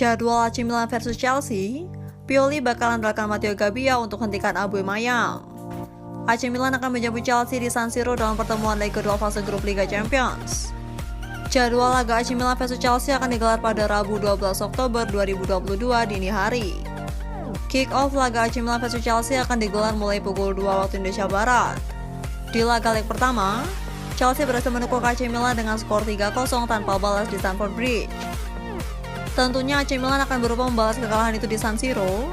Jadwal AC Milan versus Chelsea, Pioli bakal andalkan Matteo Gabbia untuk hentikan Abu Mayang. AC Milan akan menjamu Chelsea di San Siro dalam pertemuan leg kedua fase grup Liga Champions. Jadwal laga AC Milan versus Chelsea akan digelar pada Rabu 12 Oktober 2022 dini hari. Kick-off laga AC Milan versus Chelsea akan digelar mulai pukul 2 waktu Indonesia Barat. Di laga leg pertama, Chelsea berhasil menukuk AC Milan dengan skor 3-0 tanpa balas di Stamford Bridge. Tentunya AC Milan akan berusaha membalas kekalahan itu di San Siro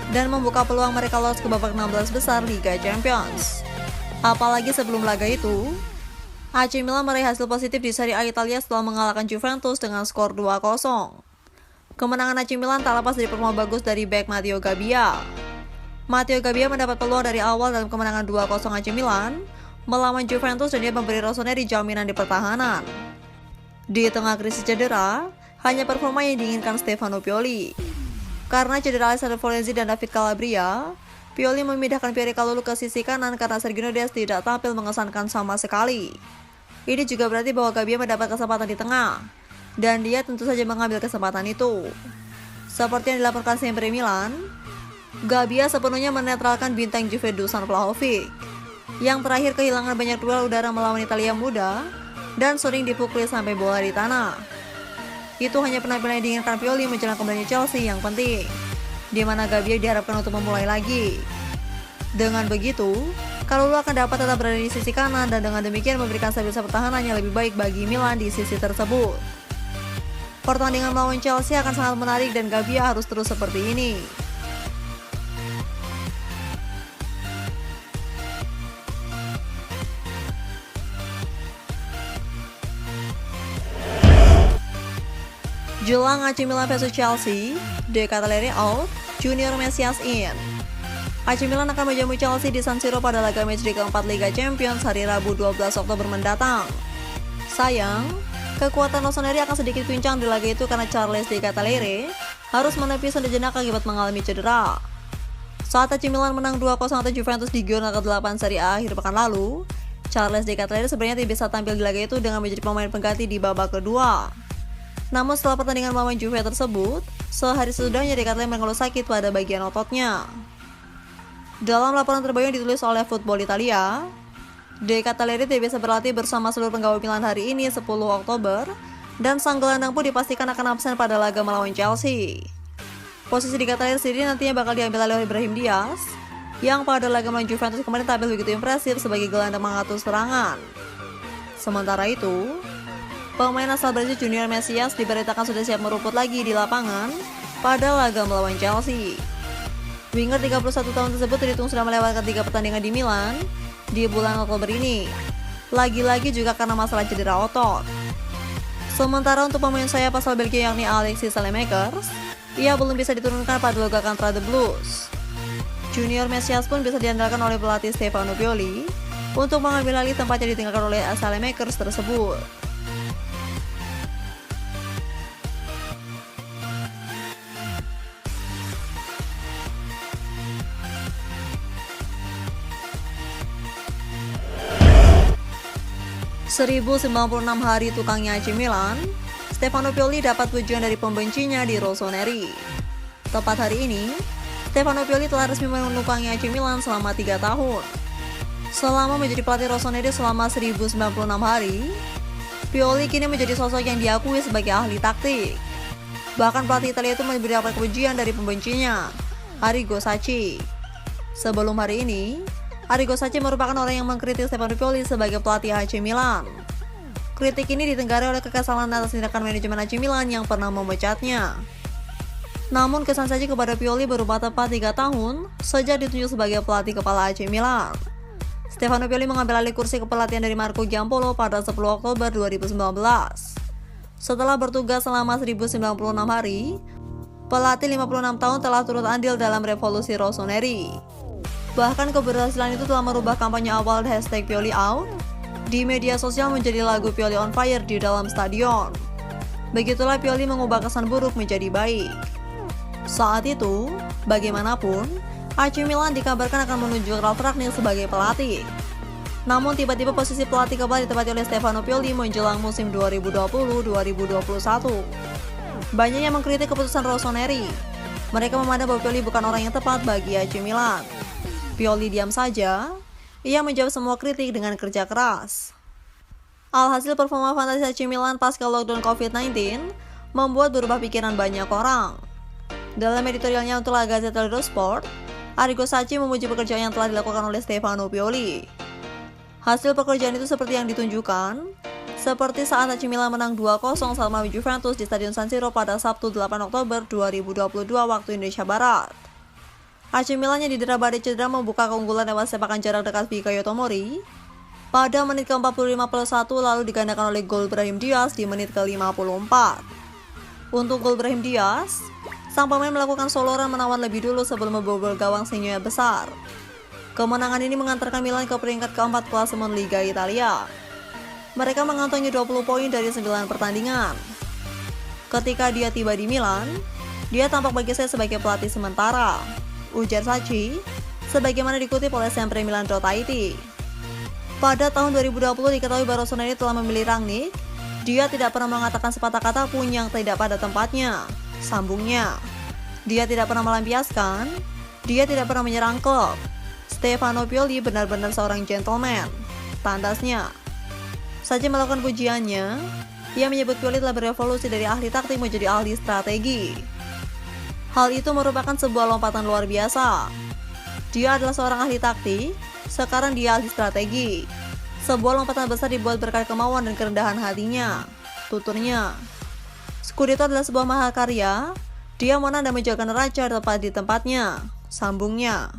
dan membuka peluang mereka lolos ke babak 16 besar Liga Champions. Apalagi sebelum laga itu, AC Milan meraih hasil positif di Serie A Italia setelah mengalahkan Juventus dengan skor 2-0. Kemenangan AC Milan tak lepas dari performa bagus dari bek Matteo Gabbia. Matteo Gabbia mendapat peluang dari awal dalam kemenangan 2-0 AC Milan melawan Juventus dan dia memberi Rossoneri jaminan di pertahanan. Di tengah krisis cedera, hanya performa yang diinginkan Stefano Pioli. Karena cedera Alessandro Florenzi dan David Calabria, Pioli memindahkan Pierre Kalulu ke sisi kanan karena Sergio Des tidak tampil mengesankan sama sekali. Ini juga berarti bahwa Gabbia mendapat kesempatan di tengah, dan dia tentu saja mengambil kesempatan itu. Seperti yang dilaporkan Sempre Milan, Gabbia sepenuhnya menetralkan bintang Juve Dusan Vlahovic, yang terakhir kehilangan banyak duel udara melawan Italia muda, dan sering dipukuli sampai bola di tanah. Itu hanya penampilan yang diinginkan Pioli menjelang kembalinya Chelsea yang penting, di mana Gabbia diharapkan untuk memulai lagi. Dengan begitu, Kalulu akan dapat tetap berada di sisi kanan dan dengan demikian memberikan stabilitas pertahanan yang lebih baik bagi Milan di sisi tersebut. Pertandingan melawan Chelsea akan sangat menarik dan Gabbia harus terus seperti ini. Jelang AC Milan versus Chelsea, De Ketelaere out, Junior Mesias in. AC Milan akan menjamu Chelsea di San Siro pada laga matchday keempat Liga Champions hari Rabu 12 Oktober mendatang. Sayang, kekuatan Rossoneri akan sedikit pincang di laga itu karena Charles De Ketelaere harus menepis sejenak akibat mengalami cedera. Saat AC Milan menang 2-0 atas Juventus di Giornata ke-8 Serie A akhir pekan lalu, Charles De Ketelaere sebenarnya tidak bisa tampil di laga itu dengan menjadi pemain pengganti di babak kedua. Namun setelah pertandingan melawan Juve tersebut, sehari sesudahnya De Ketelaere mengeluh sakit pada bagian ototnya. Dalam laporan terbaru yang ditulis oleh Football Italia, De Ketelaere tidak bisa berlatih bersama seluruh penggawa Milan hari ini 10 Oktober, dan sang gelandang pun dipastikan akan absen pada laga melawan Chelsea. Posisi De Ketelaere sendiri nantinya bakal diambil oleh Brahim Diaz, yang pada laga melawan Juventus kemarin tampil begitu impresif sebagai gelandang mengatur serangan. Sementara itu, pemain asal Brazil Junior Mesias diberitakan sudah siap merumput lagi di lapangan pada laga melawan Chelsea. Winger 31 tahun tersebut terhitung sudah melewatkan 3 pertandingan di Milan di bulan Oktober ini. Lagi-lagi juga karena masalah cedera otot. Sementara untuk pemain sayap asal Belgia yakni Alexis Saelemaekers, ia belum bisa diturunkan pada laga kontra The Blues. Junior Mesias pun bisa diandalkan oleh pelatih Stefano Pioli untuk mengambil alih tempat yang ditinggalkan oleh Saelemaekers tersebut. ...1096 hari tukangnya AC Milan, Stefano Pioli dapat pujian dari pembencinya di Rossoneri. Tepat hari ini, Stefano Pioli telah resmi menukangi AC Milan selama 3 tahun. Selama menjadi pelatih Rossoneri selama 1096 hari, Pioli kini menjadi sosok yang diakui sebagai ahli taktik. Bahkan pelatih Italia itu mendapat pujian dari pembencinya, Arrigo Sacchi. Sebelum hari ini, Arrigo Sacchi merupakan orang yang mengkritik Stefano Pioli sebagai pelatih AC Milan. Kritik ini ditenggarai oleh kekesalan atas tindakan manajemen AC Milan yang pernah memecatnya. Namun kesan Sacchi kepada Pioli berupa tepat 3 tahun sejak ditunjuk sebagai pelatih kepala AC Milan. Stefano Pioli mengambil alih kursi kepelatihan dari Marco Giampolo pada 10 Oktober 2019. Setelah bertugas selama 1096 hari, pelatih 56 tahun telah turut andil dalam revolusi Rossoneri. Bahkan keberhasilan itu telah merubah kampanye awal #PioliOut di media sosial menjadi lagu Pioli on Fire di dalam stadion. Begitulah Pioli mengubah kesan buruk menjadi baik. Saat itu, bagaimanapun, AC Milan dikabarkan akan menunjuk Ralf Rangnick sebagai pelatih. Namun tiba-tiba posisi pelatih kembali ditempati oleh Stefano Pioli menjelang musim 2020-2021. Banyak yang mengkritik keputusan Rossoneri. Mereka memandang bahwa Pioli bukan orang yang tepat bagi AC Milan. Pioli diam saja. Ia menjawab semua kritik dengan kerja keras. Alhasil performa fantasi AC Milan pasca lockdown COVID-19 membuat berubah pikiran banyak orang. Dalam editorialnya untuk La Gazzetta dello Sport, Arrigo Sacchi memuji pekerjaan yang telah dilakukan oleh Stefano Pioli. Hasil pekerjaan itu seperti yang ditunjukkan, seperti saat AC Milan menang 2-0 saat melawan Juventus di Stadion San Siro pada Sabtu 8 Oktober 2022 waktu Indonesia Barat. AC Milan yang didera badai cedera membuka keunggulan lewat sepakan jarak dekat Fikayo Tomori pada menit ke-45+1 lalu digandakan oleh gol Brahim Diaz di menit ke-54. Untuk gol Brahim Diaz, sang pemain melakukan soloran menawan lebih dulu sebelum membobol gawang senior besar. Kemenangan ini mengantarkan Milan ke peringkat keempat klasemen Liga Italia. Mereka mengantongi 20 poin dari 9 pertandingan. Ketika dia tiba di Milan, dia tampak bagi saya sebagai pelatih sementara, ujar Sacchi, sebagaimana dikutip oleh sempremilan.it. Pada tahun 2020 diketahui bahwa Rossoneri telah memilih Rangnick. Dia tidak pernah mengatakan sepatah kata pun yang tidak pada tempatnya, sambungnya. Dia tidak pernah melampiaskan, dia tidak pernah menyerang klub. Stefano Pioli benar-benar seorang gentleman, tandasnya. Sacchi melakukan pujiannya, ia menyebut Pioli telah berevolusi dari ahli taktik menjadi ahli strategi. Hal itu merupakan sebuah lompatan luar biasa. Dia adalah seorang ahli taktik, sekarang dia ahli strategi. Sebuah lompatan besar dibuat berkat kemauan dan kerendahan hatinya, tuturnya. Scudetto adalah sebuah mahakarya, dia menang dan menjaga neraca tepat di tempatnya, sambungnya.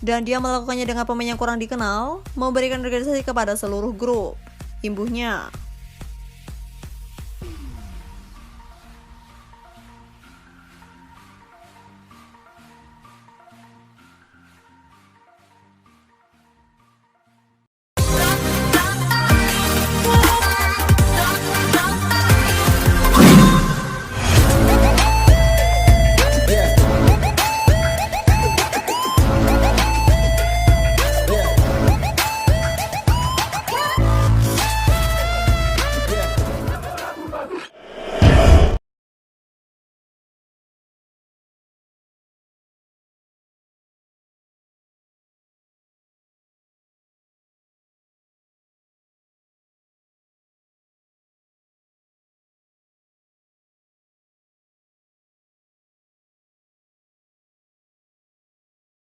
Dan dia melakukannya dengan pemain yang kurang dikenal, memberikan organisasi kepada seluruh grup, imbuhnya.